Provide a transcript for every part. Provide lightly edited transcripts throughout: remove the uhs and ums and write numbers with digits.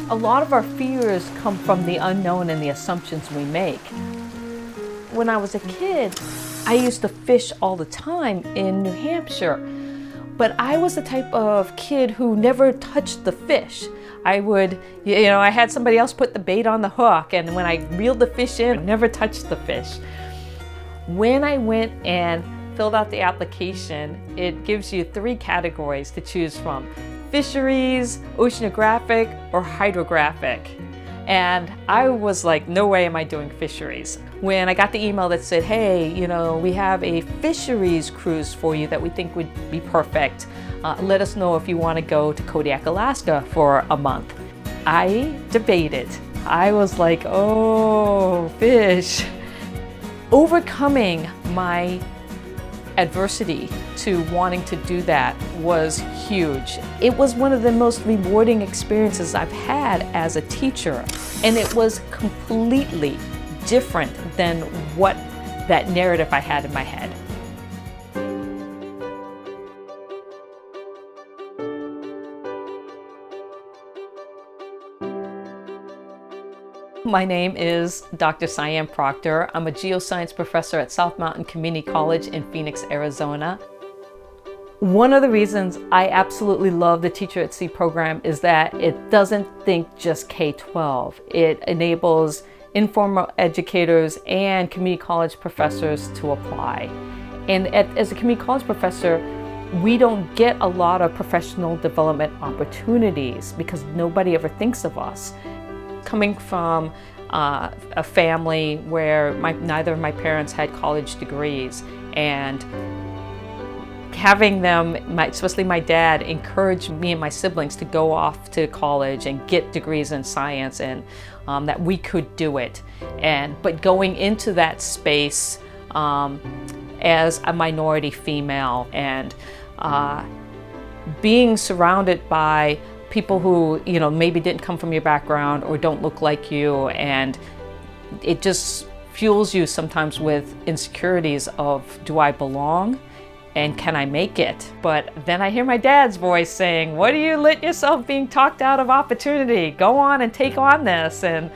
A lot of our fears come from the unknown and the assumptions we make. When I was a kid, I used to fish all the time in New Hampshire, but I was the type of kid who never touched the fish. I would, I had somebody else put the bait on the hook, and when I reeled the fish in, I never touched the fish. When I went and filled out the application, it gives you 3 categories to choose from: fisheries, oceanographic, or hydrographic. And I was like, no way am I doing fisheries. When I got the email that said, hey, we have a fisheries cruise for you that we think would be perfect. Let us know if you want to go to Kodiak, Alaska for a month. I debated. I was like, oh, fish. Overcoming my adversity to wanting to do that was huge. It was one of the most rewarding experiences I've had as a teacher, and it was completely different than what that narrative I had in my head. My name is Dr. Sian Proctor. I'm a geoscience professor at South Mountain Community College in Phoenix, Arizona. One of the reasons I absolutely love the Teacher at Sea program is that it doesn't think just K-12. It enables informal educators and community college professors to apply. And as a community college professor, we don't get a lot of professional development opportunities because nobody ever thinks of us. Coming from a family where neither of my parents had college degrees, and having them, especially my dad, encourage me and my siblings to go off to college and get degrees in science, and that we could do it. But going into that space as a minority female and being surrounded by people who maybe didn't come from your background or don't look like you, and it just fuels you sometimes with insecurities of, do I belong and can I make it? But then I hear my dad's voice saying, what do you let yourself being talked out of opportunity? Go on and take on this, and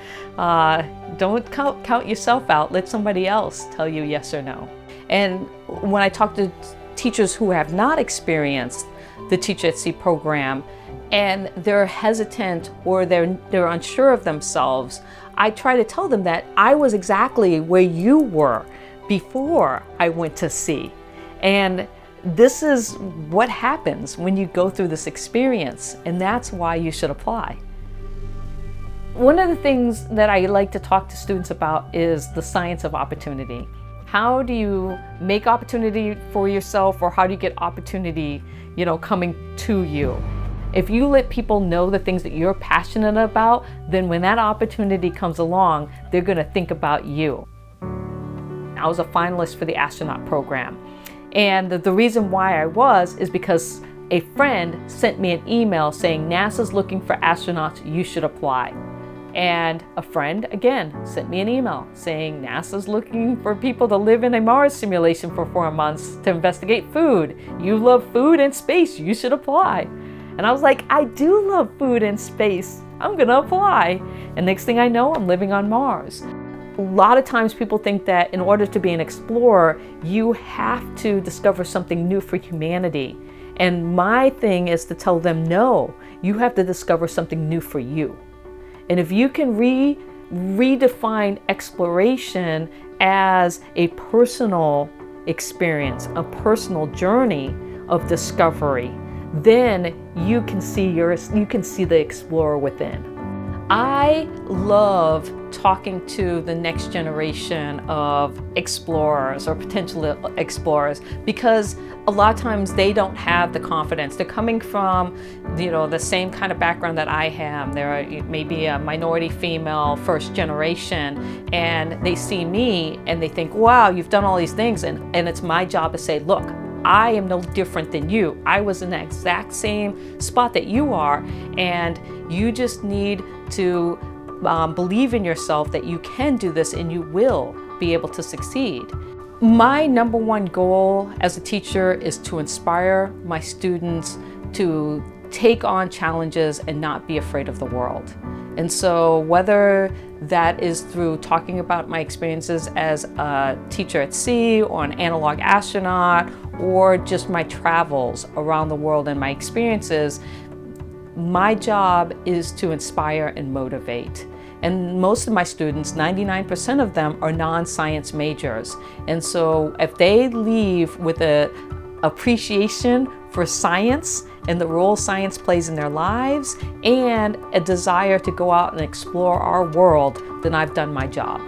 don't count yourself out. Let somebody else tell you yes or no. And when I talk to teachers who have not experienced the Teacher at Sea program, and they're hesitant or they're unsure of themselves, I try to tell them that I was exactly where you were before I went to sea. And this is what happens when you go through this experience, and that's why you should apply. One of the things that I like to talk to students about is the science of opportunity. How do you make opportunity for yourself, or how do you get opportunity, coming to you? If you let people know the things that you're passionate about, then when that opportunity comes along, they're going to think about you. I was a finalist for the astronaut program. And the reason why I was is because a friend sent me an email saying, NASA's looking for astronauts, you should apply. And a friend, again, sent me an email saying, NASA's looking for people to live in a Mars simulation for 4 months to investigate food. You love food and space, you should apply. And I was like, I do love food and space. I'm gonna apply. And next thing I know, I'm living on Mars. A lot of times people think that in order to be an explorer, you have to discover something new for humanity. And my thing is to tell them, no, you have to discover something new for you. And if you can redefine exploration as a personal experience, a personal journey of discovery, then you can see the explorer within. I love talking to the next generation of explorers or potential explorers because a lot of times they don't have the confidence. They're coming from, the same kind of background that I have. They're maybe a minority female, first generation, and they see me and they think, wow, you've done all these things, and it's my job to say, look, I am no different than you. I was in the exact same spot that you are, and you just need to believe in yourself that you can do this and you will be able to succeed. My #1 goal as a teacher is to inspire my students to take on challenges and not be afraid of the world. And so whether that is through talking about my experiences as a teacher at sea or an analog astronaut, or just my travels around the world and my experiences, my job is to inspire and motivate. And most of my students, 99% of them, are non-science majors. And so if they leave with an appreciation for science and the role science plays in their lives and a desire to go out and explore our world, then I've done my job.